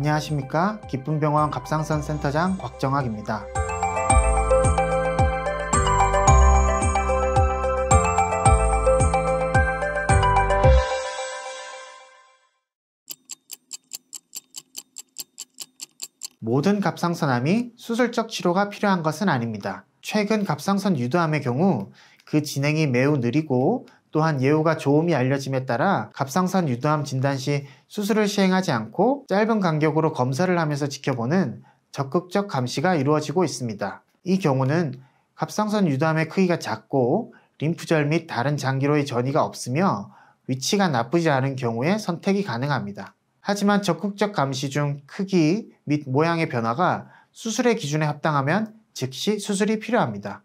안녕하십니까. 기쁨병원 갑상선 센터장 곽정학입니다. 모든 갑상선암이 수술적 치료가 필요한 것은 아닙니다. 최근 갑상선 유도암의 경우 그 진행이 매우 느리고 또한 예후가 조음이 알려짐에 따라 갑상선 유도암 진단 시 수술을 시행하지 않고 짧은 간격으로 검사를 하면서 지켜보는 적극적 감시가 이루어지고 있습니다. 이 경우는 갑상선 유도암의 크기가 작고 림프절 및 다른 장기로의 전이가 없으며 위치가 나쁘지 않은 경우에 선택이 가능합니다. 하지만 적극적 감시 중 크기 및 모양의 변화가 수술의 기준에 합당하면 즉시 수술이 필요합니다.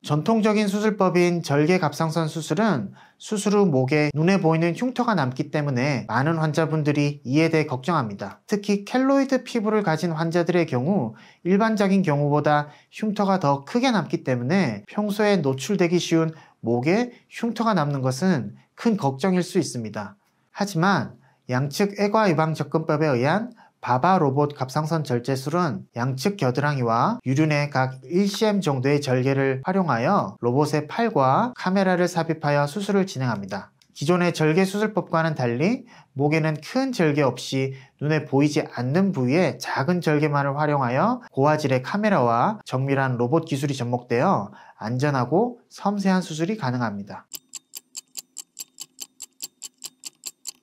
전통적인 수술법인 절개갑상선 수술은 수술 후 목에 눈에 보이는 흉터가 남기 때문에 많은 환자분들이 이에 대해 걱정합니다. 특히 켈로이드 피부를 가진 환자들의 경우 일반적인 경우보다 흉터가 더 크게 남기 때문에 평소에 노출되기 쉬운 목에 흉터가 남는 것은 큰 걱정일 수 있습니다. 하지만 양측 애과 예방 접근법에 의한 바바 로봇 갑상선 절제술은 양측 겨드랑이와 유륜의 각 1cm 정도의 절개를 활용하여 로봇의 팔과 카메라를 삽입하여 수술을 진행합니다. 기존의 절개 수술법과는 달리 목에는 큰 절개 없이 눈에 보이지 않는 부위에 작은 절개만을 활용하여 고화질의 카메라와 정밀한 로봇 기술이 접목되어 안전하고 섬세한 수술이 가능합니다.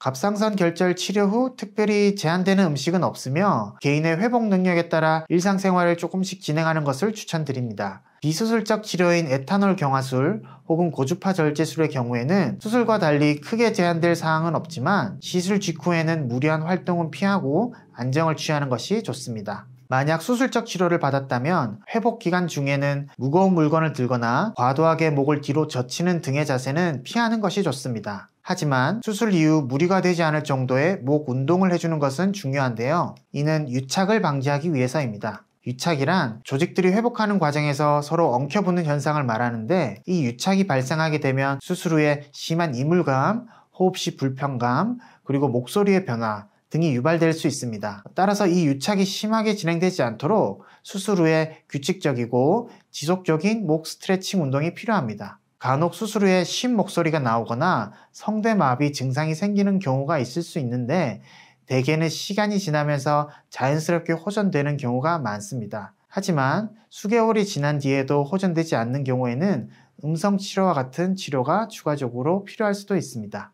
갑상선 결절 치료 후 특별히 제한되는 음식은 없으며 개인의 회복 능력에 따라 일상생활을 조금씩 진행하는 것을 추천드립니다. 비수술적 치료인 에탄올 경화술 혹은 고주파 절제술의 경우에는 수술과 달리 크게 제한될 사항은 없지만 시술 직후에는 무리한 활동은 피하고 안정을 취하는 것이 좋습니다. 만약 수술적 치료를 받았다면 회복 기간 중에는 무거운 물건을 들거나 과도하게 목을 뒤로 젖히는 등의 자세는 피하는 것이 좋습니다. 하지만 수술 이후 무리가 되지 않을 정도의 목 운동을 해주는 것은 중요한데요. 이는 유착을 방지하기 위해서입니다. 유착이란 조직들이 회복하는 과정에서 서로 엉켜붙는 현상을 말하는데 이 유착이 발생하게 되면 수술 후에 심한 이물감, 호흡시 불편감, 그리고 목소리의 변화 등이 유발될 수 있습니다. 따라서 이 유착이 심하게 진행되지 않도록 수술 후에 규칙적이고 지속적인 목 스트레칭 운동이 필요합니다. 간혹 수술 후에 쉰 목소리가 나오거나 성대마비 증상이 생기는 경우가 있을 수 있는데 대개는 시간이 지나면서 자연스럽게 호전되는 경우가 많습니다. 하지만 수개월이 지난 뒤에도 호전되지 않는 경우에는 음성치료와 같은 치료가 추가적으로 필요할 수도 있습니다.